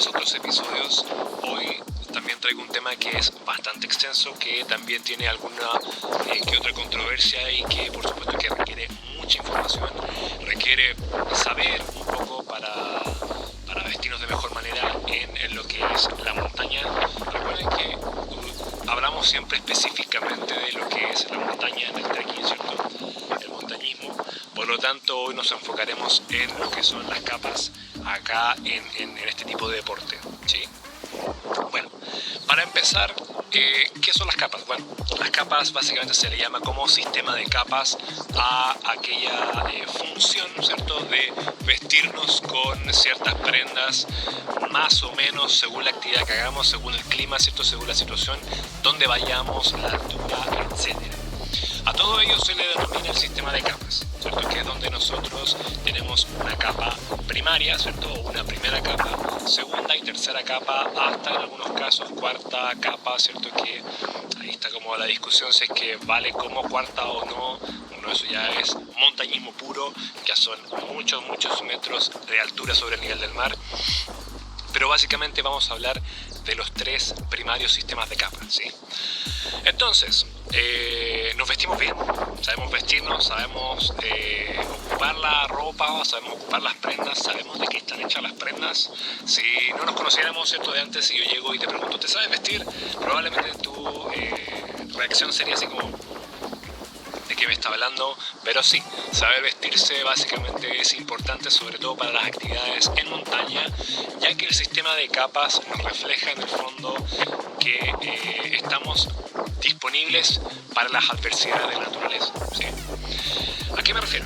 los otros episodios, hoy también traigo un tema que es bastante extenso, que también tiene alguna que otra controversia y que por supuesto que requiere mucha información, requiere saber un poco para vestirnos de mejor manera en lo que es la montaña. Recuerden que hablamos siempre específicamente de lo que es la montaña en el trekking, ¿cierto? El montañismo. Por lo tanto, hoy nos enfocaremos en lo que son las capas acá en este tipo de deporte, ¿sí? Bueno, para empezar, ¿qué son las capas? Bueno, las capas básicamente se le llama como sistema de capas a aquella función, ¿cierto?, de vestirnos con ciertas prendas más o menos según la actividad que hagamos, según el clima, ¿cierto?, según la situación, donde vayamos, la altura, etc. A todo ello se le denomina el sistema de capas, ¿cierto?, que es donde nosotros tenemos una capa primaria, ¿cierto?, o una primera capa, segunda y tercera capa, hasta en algunos casos cuarta capa, ¿cierto?, que ahí está como la discusión si es que vale como cuarta o no. Bueno, eso ya es montañismo puro, ya son muchos metros de altura sobre el nivel del mar, pero básicamente vamos a hablar de los tres primarios sistemas de capas, ¿sí? Entonces, nos vestimos bien, sabemos vestirnos, sabemos ocupar la ropa, sabemos ocupar las prendas, sabemos de qué están hechas las prendas. Si no nos conociéramos, ¿cierto?, de antes, si yo llego y te pregunto, ¿te sabes vestir? Probablemente tu reacción sería así como, ¿de qué me está hablando? Pero sí, saber vestirse básicamente es importante, sobre todo para las actividades en montaña, ya que el sistema de capas nos refleja en el fondo que estamos disponibles para las adversidades de la naturaleza, ¿sí? ¿A qué me refiero?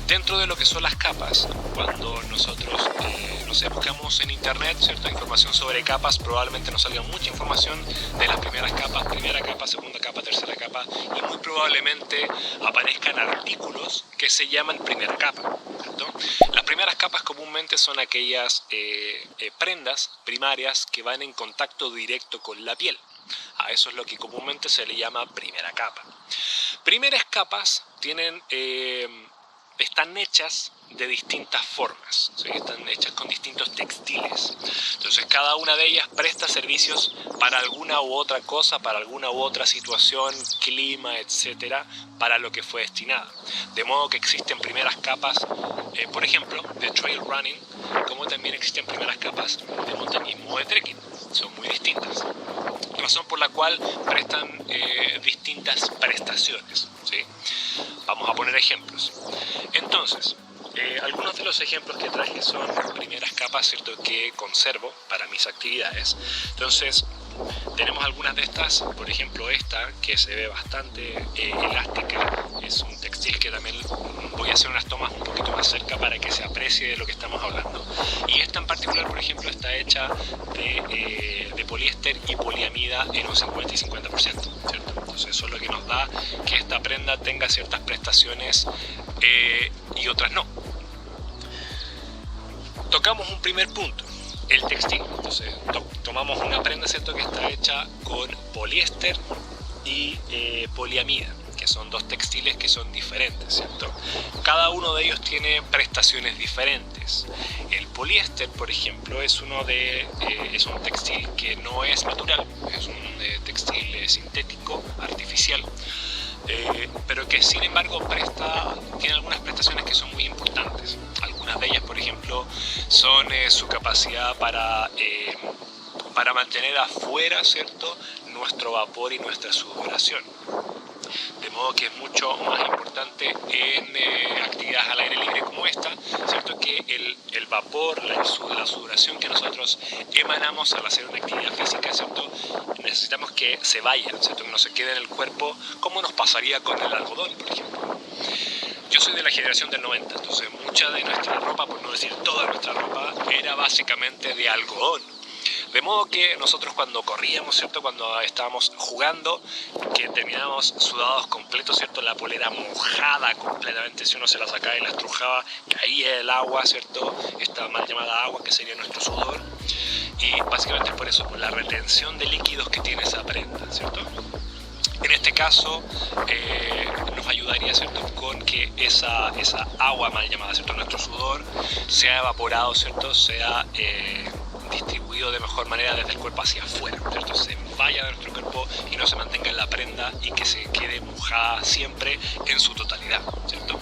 Dentro de lo que son las capas, cuando nosotros buscamos en internet cierta información sobre capas, probablemente nos salga mucha información de las primeras capas, primera capa, segunda capa, tercera capa, y muy probablemente aparezcan artículos que se llaman primera capa, ¿cierto? Las primeras capas comúnmente son aquellas prendas primarias que van en contacto directo con la piel. A eso es lo que comúnmente se le llama primera capa. Primeras capas están hechas de distintas formas, ¿sí? Están hechas con distintos textiles. Entonces cada una de ellas presta servicios para alguna u otra cosa, para alguna u otra situación, clima, etcétera, para lo que fue destinada. De modo que existen primeras capas, por ejemplo, de trail running, como también existen primeras capas de montañismo o de trekking. Son muy distintas. Razón por la cual prestan distintas prestaciones, ¿sí? Vamos a poner ejemplos. Entonces, algunos de los ejemplos que traje son primeras capas, ¿cierto?, que conservo para mis actividades. Entonces, tenemos algunas de estas, por ejemplo esta, que se ve bastante elástica, es un textil que también voy a hacer unas tomas un poquito más cerca para que se aprecie de lo que estamos hablando. Y esta en particular, por ejemplo, está hecha de poliéster y poliamida en un 50 y 50%, ¿cierto? Entonces eso es lo que nos da que esta prenda tenga ciertas prestaciones y otras no. Tocamos un primer punto, el textil. Entonces tomamos una prenda, ¿cierto?, que está hecha con poliéster y poliamida, que son dos textiles que son diferentes, ¿cierto? Cada uno de ellos tiene prestaciones diferentes. El poliéster, por ejemplo, es un textil que no es natural, es un textil sintético, artificial, pero que sin embargo tiene algunas prestaciones que son muy importantes. Algunas de ellas, por ejemplo, son su capacidad para mantener afuera, ¿cierto?, nuestro vapor y nuestra sudoración. De modo que es mucho más importante en actividades al aire libre como esta, ¿cierto?, que el vapor, la sudoración que nosotros emanamos al hacer una actividad física, ¿cierto?, necesitamos que se vaya, ¿cierto?, que no se quede en el cuerpo, como nos pasaría con el algodón, por ejemplo. Yo soy de la generación del 90, entonces mucha de nuestra ropa, por no decir toda nuestra ropa, era básicamente de algodón. De modo que nosotros cuando corríamos, ¿cierto?, cuando estábamos jugando, que terminábamos sudados completos, ¿cierto?, la polera mojada completamente, si uno se la sacaba y la estrujaba, caía el agua, ¿cierto?, esta mal llamada agua que sería nuestro sudor, y básicamente es por eso, por la retención de líquidos que tiene esa prenda, ¿cierto? En este caso nos ayudaría, ¿cierto?, con que esa agua mal llamada, ¿cierto?, nuestro sudor, sea evaporado, ¿cierto?, sea distribuido de mejor manera desde el cuerpo hacia afuera, ¿cierto?, se vaya de nuestro cuerpo y no se mantenga en la prenda y que se quede mojada siempre en su totalidad, ¿cierto?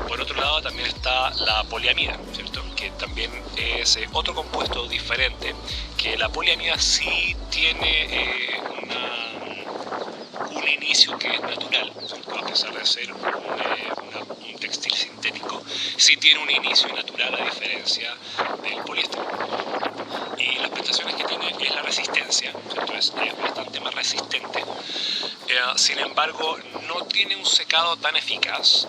Por otro lado también está la poliamida, ¿cierto?, que también es otro compuesto diferente, que la poliamida sí tiene un inicio que es natural, ¿cierto?, a pesar de ser un textil sintético, sí tiene un inicio natural a diferencia del poliéster. Y las prestaciones que tiene es la resistencia, ¿cierto?, es bastante más resistente. Sin embargo, no tiene un secado tan eficaz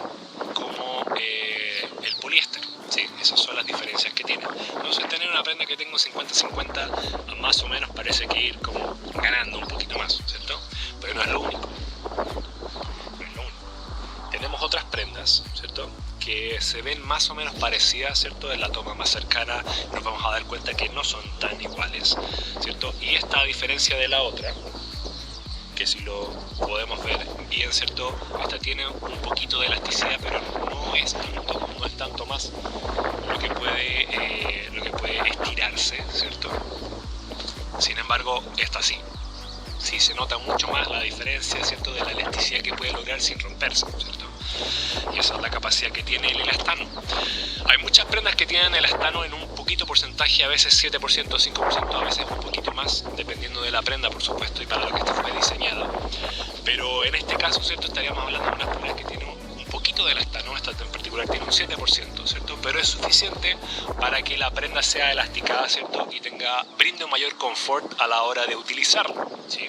como el poliéster. Sí, esas son las diferencias que tiene. Entonces, tener una prenda que tenga un 50-50 más o menos parece que ir como ganando un poquito más, ¿cierto? Pero no es lo único. No es lo único. Tenemos otras prendas, ¿cierto?, que se ven más o menos parecidas, ¿cierto? En la toma más cercana nos vamos a dar cuenta que no son tan iguales, ¿cierto? Y esta, a diferencia de la otra, que si lo podemos ver bien, ¿cierto?, esta tiene un poquito de elasticidad, pero no es tanto más lo que puede estirarse, ¿cierto? Sin embargo, esta sí se nota mucho más la diferencia, ¿cierto?, de la elasticidad que puede lograr sin romperse, ¿cierto? Y esa es la capacidad que tiene el elastano. Hay muchas prendas que tienen elastano en un poquito porcentaje, a veces 7%, 5%, a veces un poquito más, dependiendo de la prenda, por supuesto, y para lo que esta fue diseñada. Pero en este caso, ¿cierto?, estaríamos hablando de unas prendas que tienen un poquito de elastano, esta en particular tiene un 7%, ¿cierto? Pero es suficiente para que la prenda sea elasticada, ¿cierto?, y brinde un mayor confort a la hora de utilizarla, ¿sí?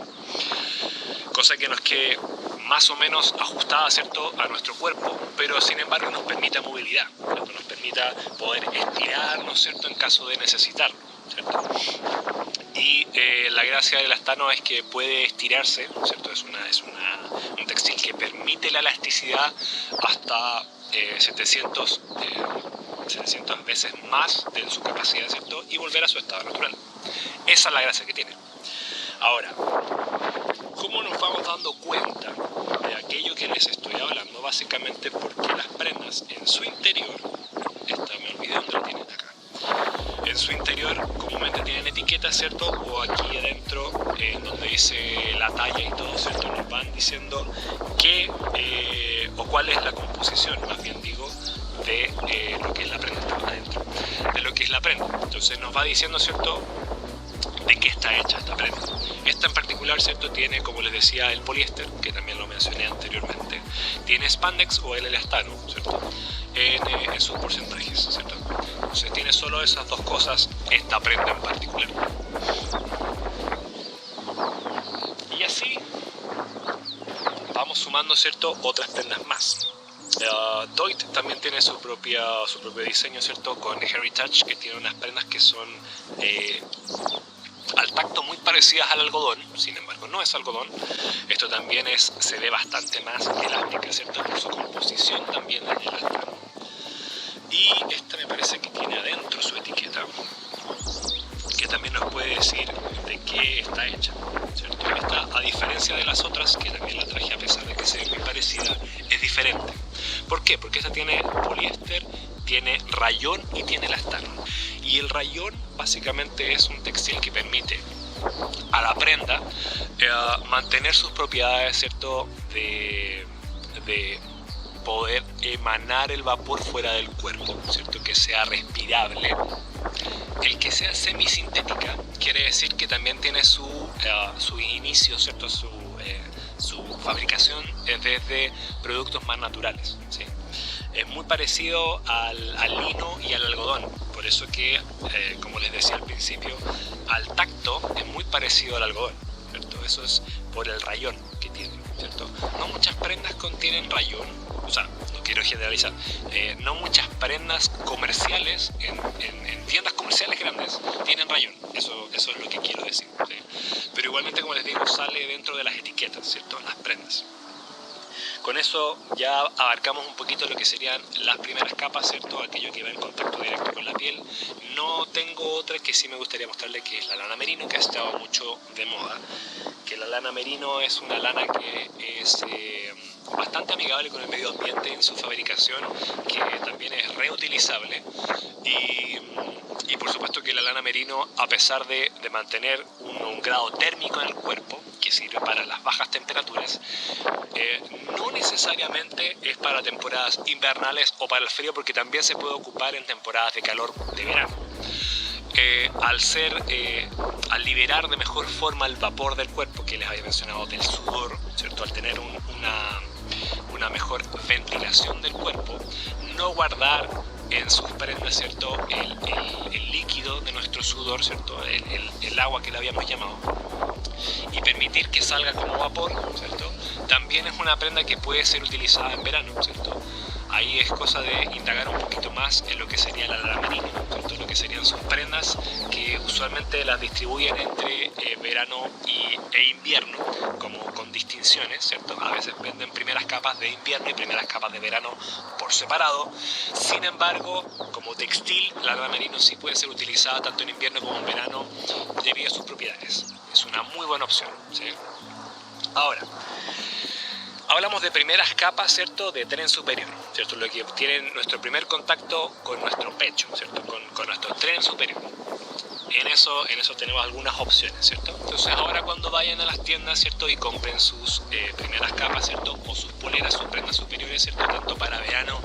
Cosa que nos quede más o menos ajustada, ¿cierto?, a nuestro cuerpo, pero sin embargo nos permita movilidad, ¿cierto?, nos permita poder estirarnos, ¿cierto?, en caso de necesitarlo, ¿cierto? Y la gracia del elastano es que puede estirarse, ¿cierto? Es un textil que permite la elasticidad hasta 700 veces más de su capacidad, ¿cierto?, y volver a su estado natural. Esa es la gracia que tiene. Ahora, ¿cómo nos vamos dando cuenta de aquello que les estoy hablando? Básicamente porque las prendas en su interior, me olvidé dónde la tienen acá, en su interior comúnmente tienen etiquetas, ¿cierto?, o aquí adentro, donde dice la talla y todo, ¿cierto?, nos van diciendo qué o cuál es la composición, más bien digo, de lo que es la prenda, adentro, de lo que es la prenda. Entonces nos va diciendo, ¿cierto?, de qué está hecha esta prenda. Esta en particular, ¿cierto?, tiene, como les decía, el poliéster, que también lo mencioné anteriormente, tiene spandex o el elastano, ¿cierto?, en sus porcentajes, ¿cierto? Entonces tiene solo esas dos cosas esta prenda en particular. Y así vamos sumando, ¿cierto?, otras prendas más. Doit también tiene su propio diseño, ¿cierto?, con Heritage, que tiene unas prendas que son al tacto muy parecidas al algodón, sin embargo no es algodón. Esto también se ve bastante más elástica, ¿cierto?, por su composición también del elastano. Y esta me parece que tiene adentro su etiqueta, que también nos puede decir de qué está hecha, ¿cierto? Esta, a diferencia de las otras, que también la traje a pesar de que se ve muy parecida, es diferente. ¿Por qué? Porque esta tiene poliéster, tiene rayón y tiene elastano. Y el rayón básicamente es un textil que permite a la prenda mantener sus propiedades, ¿cierto?, de poder emanar el vapor fuera del cuerpo, ¿cierto?, que sea respirable. El que sea semisintética quiere decir que también tiene su inicio, ¿cierto?, su fabricación desde productos más naturales, ¿sí? Es muy parecido al lino y al algodón, por eso que, como les decía al principio, al tacto es muy parecido al algodón, ¿cierto? Eso es por el rayón que tiene, ¿cierto? No muchas prendas contienen rayón, o sea, no quiero generalizar, no muchas prendas comerciales en tiendas comerciales grandes tienen rayón, eso es lo que quiero decir, ¿sí? Pero igualmente, como les digo, sale dentro de las etiquetas, ¿cierto?, las prendas. Con eso ya abarcamos un poquito lo que serían las primeras capas, ¿cierto? Aquello que va en contacto directo con la piel. No tengo otra que sí me gustaría mostrarle, que es la lana merino, que ha estado mucho de moda. Que la lana merino es una lana que es bastante amigable con el medio ambiente en su fabricación, que también es reutilizable, y por supuesto que la lana merino, a pesar de mantener un grado térmico en el cuerpo, que sirve para las bajas temperaturas, no necesariamente es para temporadas invernales o para el frío, porque también se puede ocupar en temporadas de calor de verano. Al liberar de mejor forma el vapor del cuerpo, que les había mencionado, del sudor, ¿cierto? Al tener una mejor ventilación del cuerpo, no guardar en sus prendas, ¿cierto? El líquido de nuestro sudor, ¿cierto? El agua que le habíamos llamado, y permitir que salga como vapor, ¿cierto? También es una prenda que puede ser utilizada en verano, ¿cierto? Ahí es cosa de indagar un poquito más en lo que sería la lana merino, ¿cierto? Lo que serían sus prendas, que usualmente las distribuyen entre verano e invierno, como con distinciones, ¿cierto? A veces venden primeras capas de invierno y primeras capas de verano por separado. Sin embargo, como textil, la lana merino sí puede ser utilizada tanto en invierno como en verano debido a sus propiedades. Es una muy buena opción, ¿sí? Ahora, hablamos de primeras capas, ¿cierto? De tren superior, ¿cierto? Lo que tienen nuestro primer contacto con nuestro pecho, ¿cierto? Con nuestro tren superior. En eso tenemos algunas opciones, ¿cierto? Entonces ahora cuando vayan a las tiendas, ¿cierto? Y compren sus primeras capas, ¿cierto? O sus poleras, sus prendas superiores, ¿cierto? Tanto para verano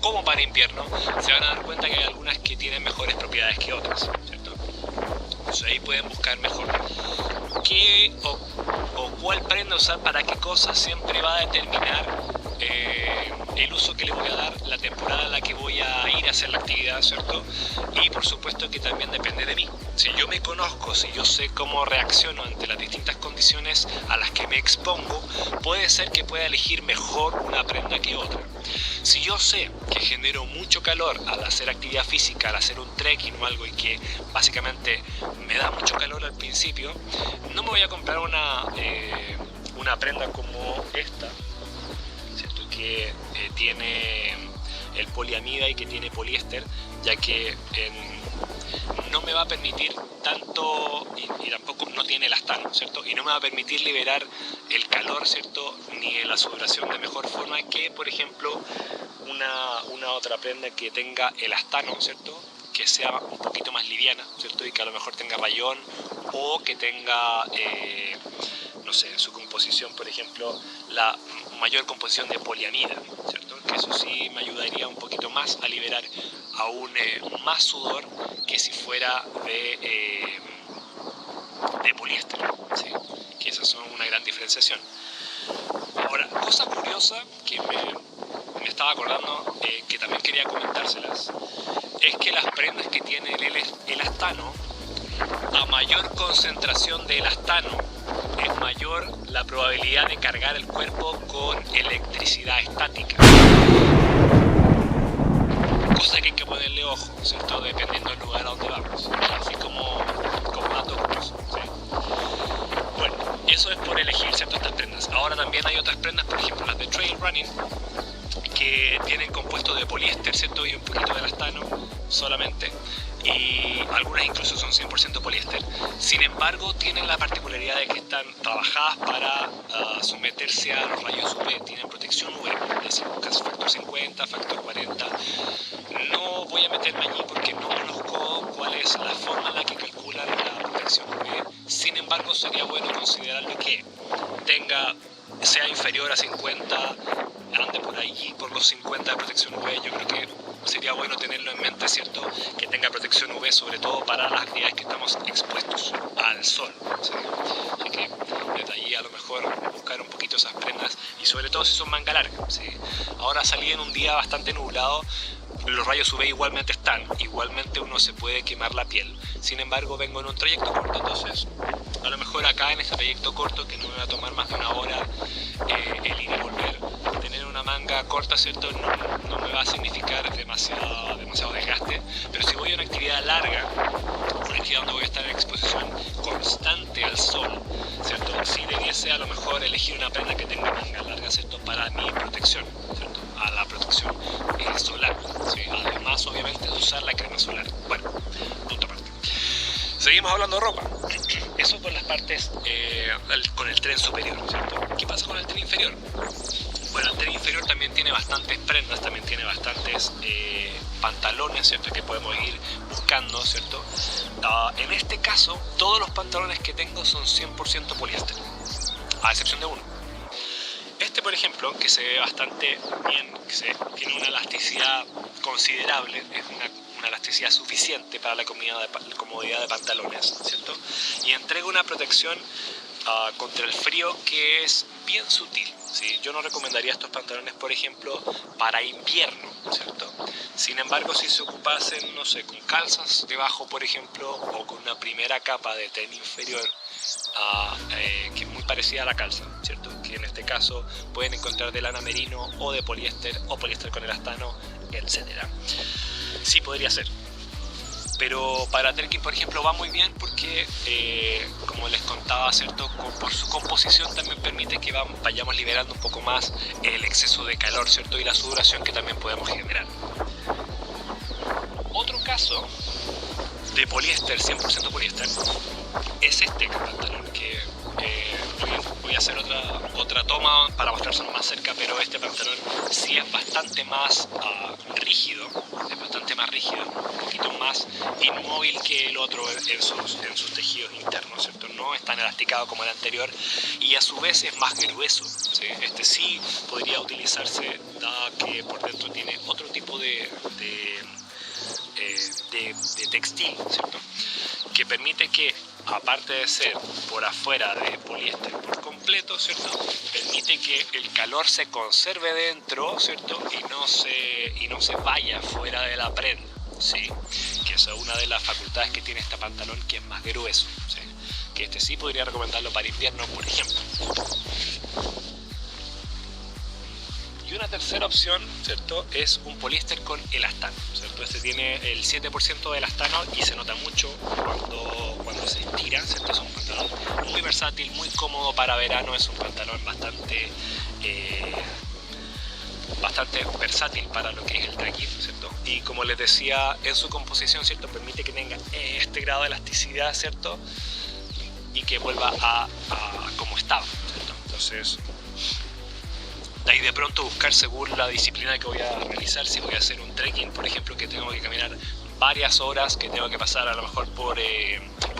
como para invierno, se van a dar cuenta que hay algunas que tienen mejores propiedades que otras, ¿cierto? Entonces ahí pueden buscar mejor qué o cuál prenda usar para qué cosa. Siempre va a determinar el uso que le voy a dar, la temporada en la que voy a ir a hacer la actividad, ¿cierto? Y por supuesto que también depende de mí. Si yo me conozco, si yo sé cómo reacciono ante las distintas condiciones a las que me expongo, puede ser que pueda elegir mejor una prenda que otra. Si yo sé que genero mucho calor al hacer actividad física, al hacer un trekking o algo, y que básicamente me da mucho calor al principio, no me voy a comprar una prenda como esta, ¿cierto? Que tiene el poliamida y que tiene poliéster, ya que no me va a permitir tanto, y tampoco no tiene elastano, ¿cierto? Y no me va a permitir liberar el calor, ¿cierto? Ni la sudoración de mejor forma que, por ejemplo, una otra prenda que tenga elastano, ¿cierto? Que sea un poquito más liviana, ¿cierto? Y que a lo mejor tenga rayón, o que tenga, no sé, en su composición, por ejemplo, la mayor composición de poliamida, ¿cierto? Que eso sí me ayudaría un poquito más a liberar aún más sudor que si fuera de poliéster, ¿sí? Que esas son una gran diferenciación. Ahora, cosa curiosa que me estaba acordando, que también quería comentárselas, es que las prendas que tienen el elastano, a mayor concentración de elastano, es mayor la probabilidad de cargar el cuerpo con electricidad estática. Cosa que hay que ponerle ojo, ¿cierto? Dependiendo del lugar a donde vamos. Así como dato curioso, ¿sí? Bueno, eso es por elegir, ¿cierto? Estas prendas. Ahora también hay otras prendas, por ejemplo las de trail running, que tienen compuesto de poliéster, ¿cierto? Y un poquito de elastano solamente, y algunas incluso son 100% poliéster. Sin embargo, tienen la particularidad de que están trabajadas para someterse a los rayos UV, tienen protección UV, es decir, factor 50, factor 40. No voy a meterme allí porque no conozco cuál es la forma en la que calculan la protección UV. Sin embargo, sería bueno considerarlo que sea inferior a 50, ande por allí por los 50 de protección UV. Yo creo que sería bueno tenerlo en mente, ¿cierto? Que tenga protección UV, sobre todo para las actividades que estamos expuestos al sol, ¿sí? Así que desde allí a lo mejor buscar un poquito esas prendas, y sobre todo si son manga larga, ¿sí? Ahora salí en un día bastante nublado, los rayos UV igualmente uno se puede quemar la piel. Sin embargo, vengo en un trayecto corto, entonces a lo mejor acá en este trayecto corto, que no me va a tomar más de una hora el ir y volver, tener una manga corta, ¿cierto? No me va a significar demasiado desgaste. Pero si voy a una actividad larga, aquí donde voy a estar en exposición constante al sol, ¿cierto? Si debiese a lo mejor elegir una prenda que tenga manga larga, ¿cierto? Para mi protección, ¿cierto? A la protección solar, ¿sí? Además obviamente de usar la crema solar. Bueno, punto aparte. Seguimos hablando de ropa. Eso por las partes con el tren superior, ¿cierto? ¿Qué pasa con el tren inferior? Bueno, el tren inferior también tiene bastantes prendas, también tiene bastantes pantalones, ¿cierto? Que podemos ir buscando, ¿cierto? En este caso, todos los pantalones que tengo son 100% poliéster, a excepción de uno. Este, por ejemplo, que se ve bastante bien, tiene una elasticidad considerable, es una elasticidad suficiente para la comodidad de pantalones, ¿cierto? Y entrega una protección contra el frío que es bien sutil, ¿sí? Yo no recomendaría estos pantalones, por ejemplo, para invierno, ¿cierto? Sin embargo, si se ocupasen, no sé, con calzas debajo, por ejemplo, o con una primera capa de tren inferior, que es muy parecida a la calza, ¿cierto? Que en este caso pueden encontrar de lana merino o de poliéster o poliéster con elastano, etc. Sí podría ser, pero para trekking, por ejemplo, va muy bien porque, como les contaba, ¿cierto? Por su composición también permite que vayamos liberando un poco más el exceso de calor, ¿cierto? Y la sudoración que también podemos generar. Otro caso de poliéster, 100% poliéster, es este pantalón que voy a hacer otra toma para mostrárselo más cerca, pero este pantalón sí es bastante más rígido, un poquito más inmóvil que el otro en sus tejidos internos, ¿cierto? No es tan elasticado como el anterior y a su vez es más grueso, ¿sí? Este sí podría utilizarse, dado que por dentro tiene otro tipo de textil, ¿cierto? Que permite que, aparte de ser por afuera de poliéster por completo, ¿cierto? Permite que el calor se conserve dentro, ¿cierto? Y no se vaya fuera de la prenda, ¿sí? Que esa es una de las facultades que tiene este pantalón, que es más grueso, ¿sí? Que este sí podría recomendarlo para invierno, por ejemplo. Y una tercera opción, ¿cierto? Es un poliéster con elastano, ¿cierto? Este tiene el 7% de elastano y se nota mucho cuando se estira, ¿cierto? Es un pantalón muy versátil, muy cómodo para verano, es un pantalón bastante versátil para lo que es el trekking, ¿cierto? Y como les decía, en su composición, ¿cierto? Permite que tenga este grado de elasticidad, ¿cierto? Y que vuelva a como estaba, ¿cierto? Entonces, de ahí de pronto buscar según la disciplina que voy a realizar, si voy a hacer un trekking, por ejemplo, que tengo que caminar varias horas, que tengo que pasar a lo mejor por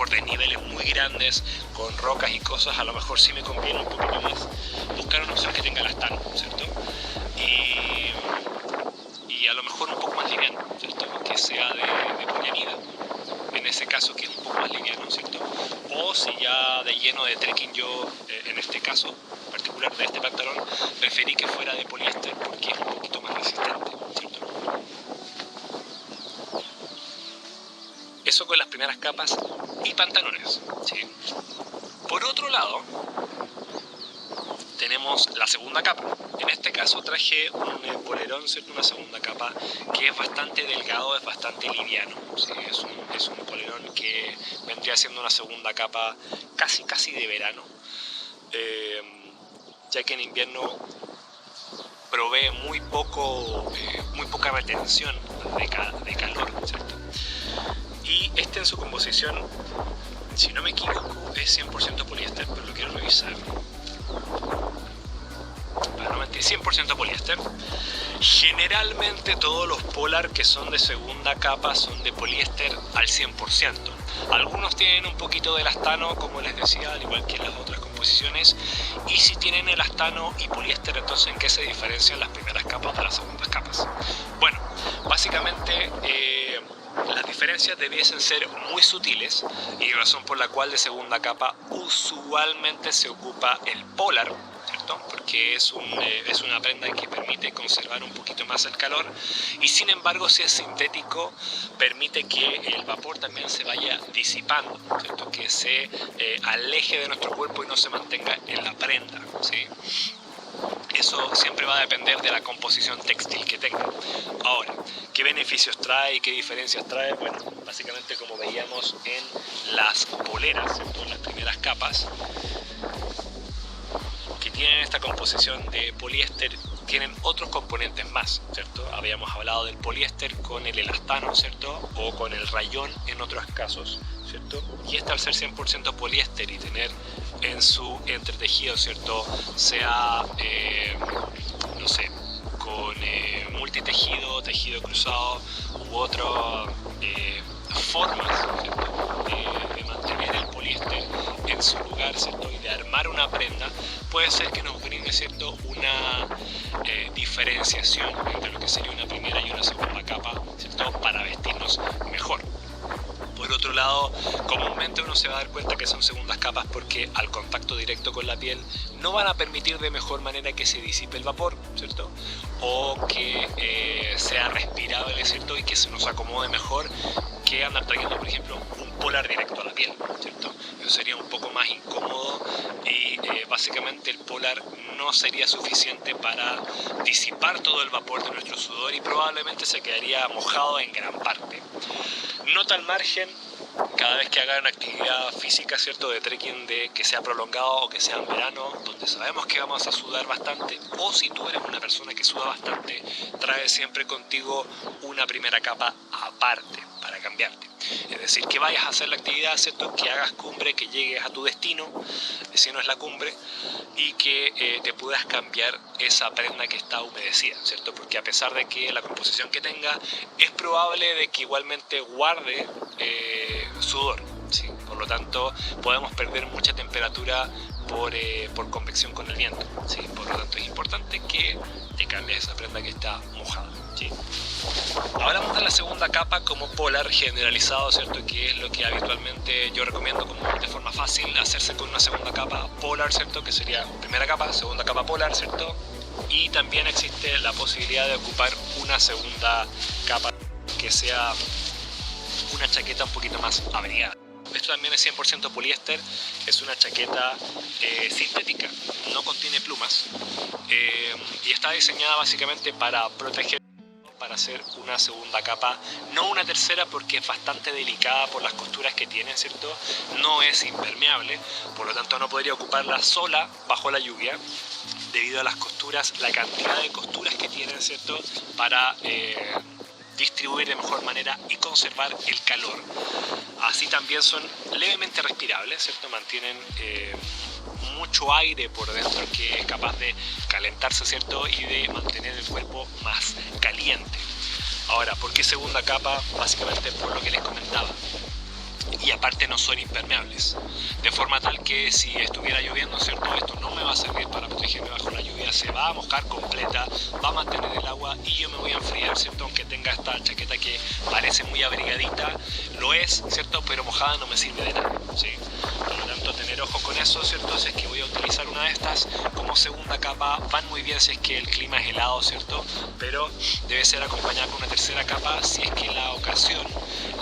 desniveles muy grandes, con rocas y cosas, a lo mejor sí me conviene un poquito más buscar una opción que tenga elastano, ¿cierto? Y a lo mejor un poco más liviano, ¿cierto? Que sea de poliamida, en ese caso que es un poco más liviano, ¿cierto? O si ya de lleno de trekking yo, en este caso particular de este pantalón, preferí que fuera de poliéster porque es un poquito más resistente, ¿cierto? Eso con las primeras capas y pantalones, ¿sí? Por otro lado, tenemos la segunda capa. En este caso traje un polerón, ¿cierto? Una segunda capa que es bastante delgado, es bastante liviano, ¿sí? Es un polerón que vendría siendo una segunda capa casi de verano, ya que en invierno provee muy poca retención de calor, ¿cierto? Y este en su composición, si no me equivoco, es 100% poliéster, pero lo quiero revisar. Para no mentir, 100% poliéster. Generalmente todos los polar que son de segunda capa son de poliéster al 100%. Algunos tienen un poquito de elastano, como les decía, al igual que las otras composiciones. Y si tienen elastano y poliéster, entonces ¿en qué se diferencian las primeras capas de las segundas capas? Bueno, básicamente las diferencias debiesen ser muy sutiles, y razón por la cual de segunda capa usualmente se ocupa el polar, ¿cierto? Porque es una prenda que permite conservar un poquito más el calor, y sin embargo, si es sintético, permite que el vapor también se vaya disipando, ¿cierto? Que se aleje de nuestro cuerpo y no se mantenga en la prenda, ¿sí? Eso siempre va a depender de la composición textil que tenga. Ahora, ¿qué beneficios trae y qué diferencias trae? Bueno, básicamente como veíamos en las poleras, ¿cierto? En las primeras capas, que tienen esta composición de poliéster, tienen otros componentes más, ¿cierto? Habíamos hablado del poliéster con el elastano, ¿cierto? O con el rayón en otros casos, ¿cierto? Y al ser 100% poliéster y tener en su entretejido, ¿cierto? Sea, no sé, con multitejido, tejido cruzado u otras formas, ¿cierto? De mantener el poliéster en su lugar, ¿cierto? Y de armar una prenda, puede ser que nos brinde, ¿cierto? Una diferenciación entre lo que sería una primera y una segunda capa, ¿cierto? Para vestirnos mejor. Por otro lado, comúnmente uno se va a dar cuenta que son segundas capas porque al contacto directo con la piel no van a permitir de mejor manera que se disipe el vapor, ¿cierto? O que sea respirable, ¿cierto? Y que se nos acomode mejor que andar trayendo, por ejemplo, un polar directo a la piel, ¿cierto? Eso sería un poco más incómodo y básicamente el polar no sería suficiente para disipar todo el vapor de nuestro sudor y probablemente se quedaría mojado en gran parte. Nota al margen, cada vez que hagan actividad física, ¿cierto? De trekking que sea prolongado o que sea en verano, donde sabemos que vamos a sudar bastante, o si tú eres una persona que suda bastante, trae siempre contigo una primera capa aparte para cambiarte. Es decir, que vayas a hacer la actividad, ¿cierto? Que hagas cumbre, que llegues a tu destino, si no es la cumbre, y que te puedas cambiar esa prenda que está humedecida, ¿cierto? Porque a pesar de que la composición que tenga, es probable de que igualmente guarde sudor, ¿sí? Por lo tanto, podemos perder mucha temperatura por convección con el viento, ¿sí? Por lo tanto, es importante que te cambies esa prenda que está mojada, ¿sí? Ahora vamos a la segunda capa como polar generalizado, ¿cierto? Que es lo que habitualmente yo recomiendo como de forma fácil hacerse con una segunda capa polar, ¿cierto? Que sería primera capa, segunda capa polar, ¿cierto? Y también existe la posibilidad de ocupar una segunda capa que sea una chaqueta un poquito más abrigada. Esto también es 100% poliéster, es una chaqueta sintética, no contiene plumas y está diseñada básicamente para proteger, para hacer una segunda capa, no una tercera porque es bastante delicada por las costuras que tiene, ¿cierto? No es impermeable, por lo tanto no podría ocuparla sola bajo la lluvia debido a las costuras, la cantidad de costuras que tienen, ¿cierto? Para distribuir de mejor manera y conservar el calor. Así también son levemente respirables, ¿cierto? Mantienen mucho aire por dentro que es capaz de calentarse, ¿cierto? Y de mantener el cuerpo más caliente. Ahora, ¿por qué segunda capa? Básicamente por lo que les comentaba. Y aparte no son impermeables, de forma tal que si estuviera lloviendo, ¿cierto? Esto no me va a servir para protegerme bajo la lluvia, se va a mojar completa, va a mantener el agua y yo me voy a enfriar, ¿cierto? Aunque tenga esta chaqueta que parece muy abrigadita, lo es, ¿cierto? Pero mojada no me sirve de nada, ¿sí? Por lo tanto, tener ojo con eso, ¿cierto? Si es que voy a utilizar una de estas como segunda capa, van muy bien si es que el clima es helado, ¿cierto? Pero debe ser acompañada con una tercera capa si es que la ocasión,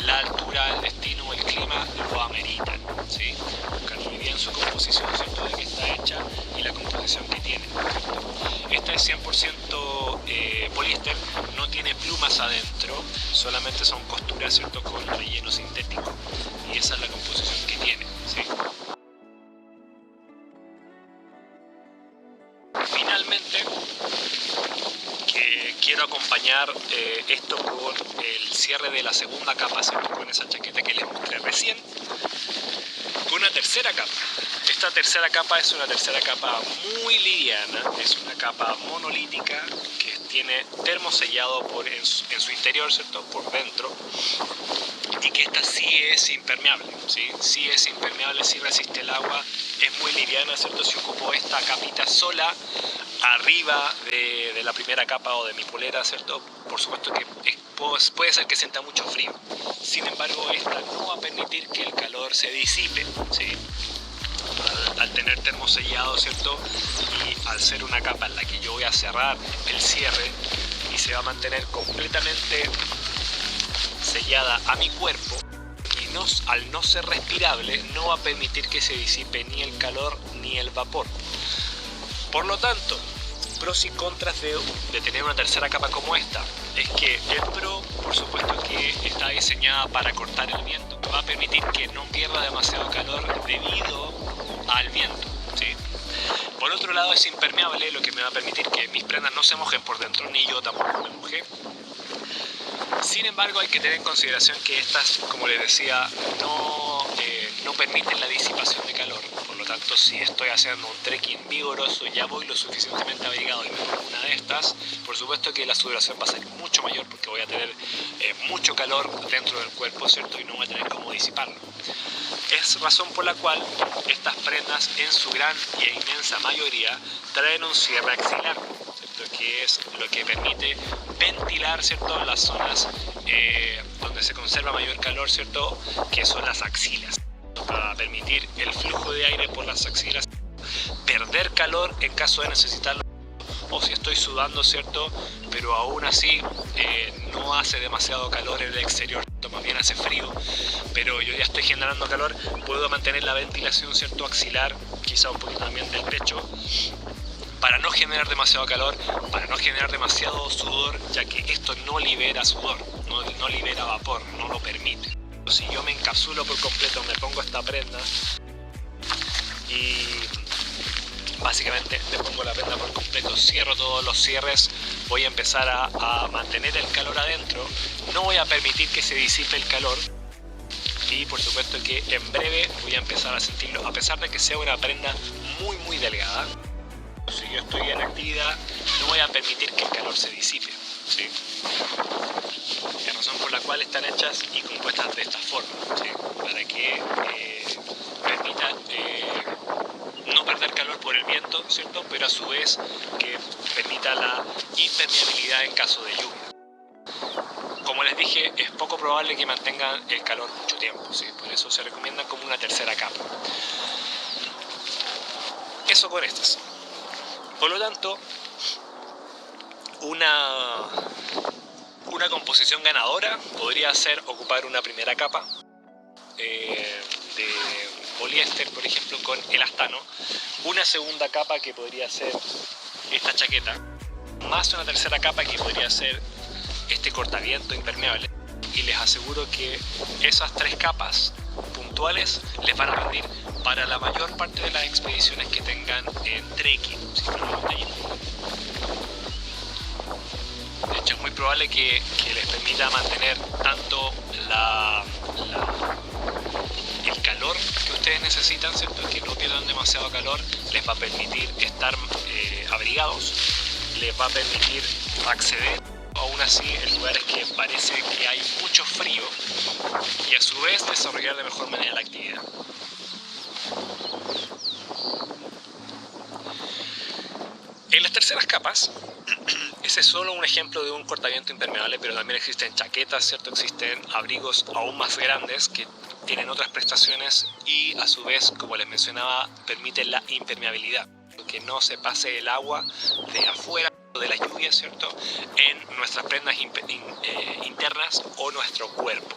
la altura, el destino o el clima lo ameritan, ¿sí? Buscar muy bien su composición, ¿cierto? De qué está hecha y la composición que tiene, ¿cierto? Esta es 100% poliéster, no tiene plumas adentro, solamente son costuras, ¿cierto? Con relleno sintético y esa es la composición que tiene, ¿sí? Finalmente, quiero acompañar esto con el cierre de la segunda capa, ¿cierto? Con esa chaqueta que les mostré recién, con una tercera capa. Esta tercera capa es una tercera capa muy liviana, es una capa monolítica que tiene termosellado en su interior, ¿cierto? Por dentro, y que esta sí es impermeable, ¿sí? Sí es impermeable, sí resiste el agua, es muy liviana, ¿cierto? Si ocupo esta capita sola arriba de la primera capa o de mi polera, ¿cierto? Por supuesto que puede ser que sienta mucho frío. Sin embargo, esta no va a permitir que el calor se disipe, ¿sí? Al tener termosellado, ¿cierto? Y al ser una capa en la que yo voy a cerrar el cierre y se va a mantener completamente sellada a mi cuerpo, y al no ser respirable, no va a permitir que se disipe ni el calor ni el vapor. Por lo tanto, pros y contras de tener una tercera capa como esta es que el pro, por supuesto que está diseñada para cortar el viento, va a permitir que no pierda demasiado calor debido al viento, ¿sí? Por otro lado es impermeable, lo que me va a permitir que mis prendas no se mojen por dentro, ni yo tampoco me mojé. Sin embargo, hay que tener en consideración que estas, como les decía, no permiten la disipación de calor. Por lo tanto, si estoy haciendo un trekking vigoroso, ya voy lo suficientemente abrigado y me pongo una de estas, por supuesto que la sudoración va a ser mucho mayor porque voy a tener mucho calor dentro del cuerpo, ¿cierto? Y no voy a tener cómo disiparlo. Es razón por la cual estas prendas, en su gran y inmensa mayoría, traen un cierre axilar, ¿cierto? Que es lo que permite ventilar, ¿cierto?, las zonas donde se conserva mayor calor, ¿cierto?, que son las axilas, para permitir el flujo de aire por las axilas, perder calor en caso de necesitarlo, o si estoy sudando, ¿cierto?, pero aún así no hace demasiado calor en el exterior, más bien hace frío, pero yo ya estoy generando calor, puedo mantener la ventilación, ¿cierto?, axilar, quizá un poquito también del pecho, para no generar demasiado calor, para no generar demasiado sudor, ya que esto no libera sudor, no libera vapor, no lo permite. Si yo me encapsulo por completo, me pongo esta prenda y básicamente me pongo la prenda por completo, cierro todos los cierres, voy a empezar a mantener el calor adentro, no voy a permitir que se disipe el calor y por supuesto que en breve voy a empezar a sentirlo, a pesar de que sea una prenda muy delgada. Si yo estoy en actividad, no voy a permitir que el calor se disipe, ¿sí? La razón por la cual están hechas y compuestas de esta forma, ¿sí? Para que permitan no perder calor por el viento, ¿cierto? Pero a su vez que permita la impermeabilidad en caso de lluvia. Como les dije, es poco probable que mantengan el calor mucho tiempo, ¿sí? Por eso se recomienda como una tercera capa. Eso con estas. Por lo tanto, una composición ganadora podría ser ocupar una primera capa de poliéster, por ejemplo, con elastano, una segunda capa que podría ser esta chaqueta, más una tercera capa que podría ser este cortaviento impermeable. Y les aseguro que esas tres capas puntuales les van a rendir para la mayor parte de las expediciones que tengan en trekking, de hecho, es muy probable que les permita mantener tanto el calor que ustedes necesitan, ¿cierto?, que no pierdan demasiado calor, les va a permitir estar abrigados, les va a permitir acceder aún así en lugares que parece que hay mucho frío y a su vez desarrollar de mejor manera la actividad. En las terceras capas, ese es solo un ejemplo de un cortaviento impermeable, pero también existen chaquetas, ¿cierto? Existen abrigos aún más grandes que tienen otras prestaciones y a su vez, como les mencionaba, permiten la impermeabilidad, que no se pase el agua de afuera de la lluvia, ¿cierto?, en nuestras prendas internas o nuestro cuerpo.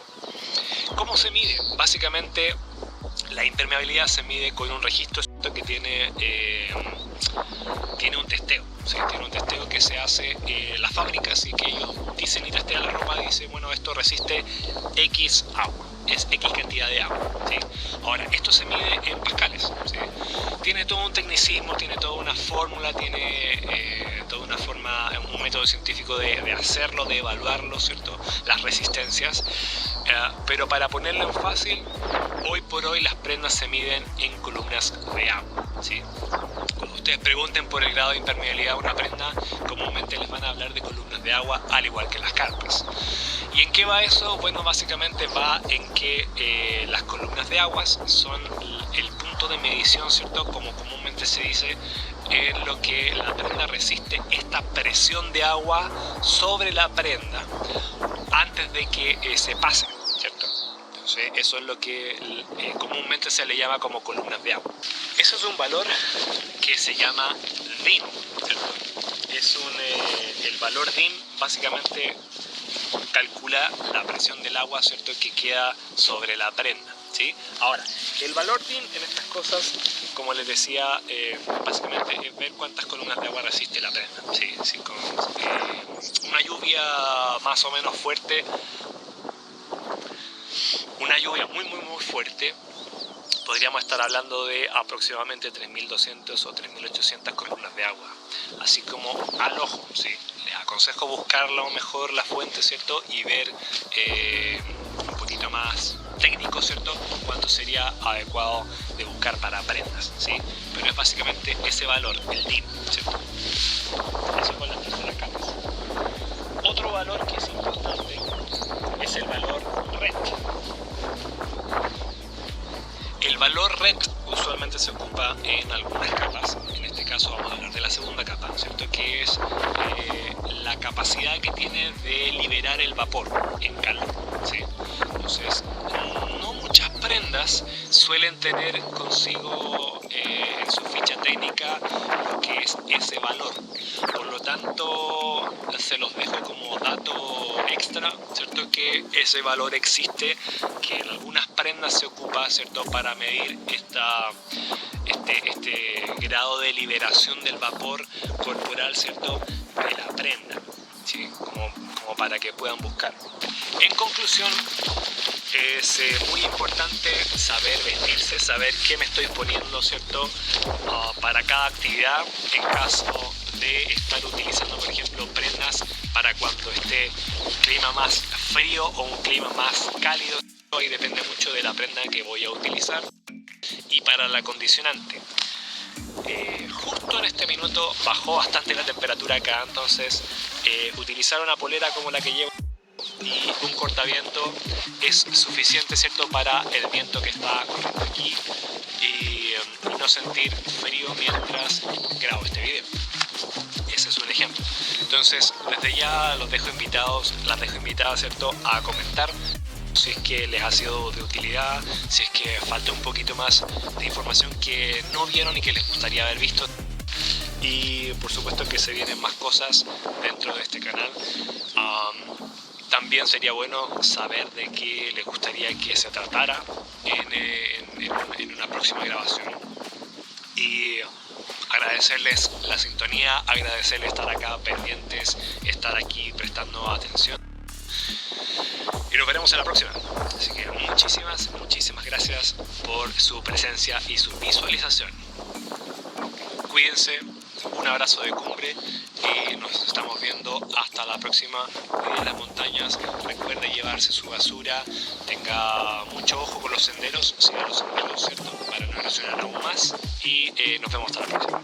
¿Cómo se mide? Básicamente la impermeabilidad se mide con un registro que tiene un testeo, ¿sí? Tiene un testeo que se hace en las fábricas y que ellos dicen y testean la ropa y dicen, bueno, esto resiste X agua, es X cantidad de agua, ¿sí? Ahora, esto se mide en pascales, ¿sí? Tiene todo un tecnicismo, tiene toda una fórmula, tiene toda una forma, un método científico de hacerlo, de evaluarlo, ¿cierto?, las resistencias, pero para ponerlo en fácil, hoy por hoy las prendas se miden en columnas de agua, ¿sí? Cuando ustedes pregunten por el grado de impermeabilidad de una prenda, comúnmente les van a hablar de columnas de agua, al igual que las carpas. ¿Y en qué va eso? Bueno, básicamente va en que las columnas de aguas son el punto de medición, ¿cierto?, como comúnmente se dice, en lo que la prenda resiste esta presión de agua sobre la prenda antes de que se pase, ¿cierto? Entonces, eso es lo que comúnmente se le llama como columnas de agua. Eso es un valor que se llama DIN, ¿cierto? El valor DIN básicamente calcula la presión del agua, ¿cierto?, que queda sobre la prenda. ¿sí? Ahora, el valor DIN en estas cosas, como les decía, básicamente es ver cuántas columnas de agua resiste la prenda, ¿sí? Si con una lluvia más o menos fuerte, una lluvia muy fuerte, podríamos estar hablando de aproximadamente 3.200 o 3.800 columnas de agua, así como al ojo, ¿sí? Les aconsejo buscar lo mejor la fuente, ¿cierto? Y ver un poquito más técnico, ¿cierto? Cuánto sería adecuado de buscar para prendas, ¿sí? Pero es básicamente ese valor, el DIN, ¿cierto? Eso con las terceras capas. Otro valor que es importante es el valor RET. El valor RET usualmente se ocupa en algunas capas, en este caso vamos a hablar de la segunda capa, ¿cierto? Que es la capacidad que tiene de liberar el vapor en calor, ¿sí? Entonces, no muchas prendas suelen tener consigo en su ficha técnica lo que es ese valor. Por lo tanto, se los dejo como dato extra, ¿cierto? Que ese valor existe, que en algunas prendas se ocupa, ¿cierto? Para medir este grado de liberación del vapor corporal, ¿cierto? De la prenda, ¿sí? Como para que puedan buscar. En conclusión, es muy importante saber vestirse, saber qué me estoy poniendo, ¿cierto? Para cada actividad, en caso de estar utilizando, por ejemplo, prendas para cuando esté un clima más frío o un clima más cálido. Ahí depende mucho de la prenda que voy a utilizar. Y para el acondicionante, justo en este minuto bajó bastante la temperatura acá, entonces utilizar una polera como la que llevo y un cortaviento es suficiente, ¿cierto? Para el viento que está corriendo aquí y no sentir frío mientras grabo este video. Ese es un ejemplo. Entonces, desde ya los dejo invitados, las dejo invitadas, ¿cierto? A comentar si es que les ha sido de utilidad, si es que falta un poquito más de información que no vieron y que les gustaría haber visto. Y por supuesto que se vienen más cosas dentro de este canal. También sería bueno saber de qué les gustaría que se tratara en una próxima grabación. Y agradecerles la sintonía, agradecerles estar acá pendientes, estar aquí prestando atención. Y nos veremos en la próxima. Así que muchísimas gracias por su presencia y su visualización. Cuídense, un abrazo de cumbre y nos estamos viendo hasta la próxima. Cuide las montañas, recuerde llevarse su basura, tenga mucho ojo con los senderos, siga los senderos, ¿cierto? Para no erosionar aún más y nos vemos hasta la próxima.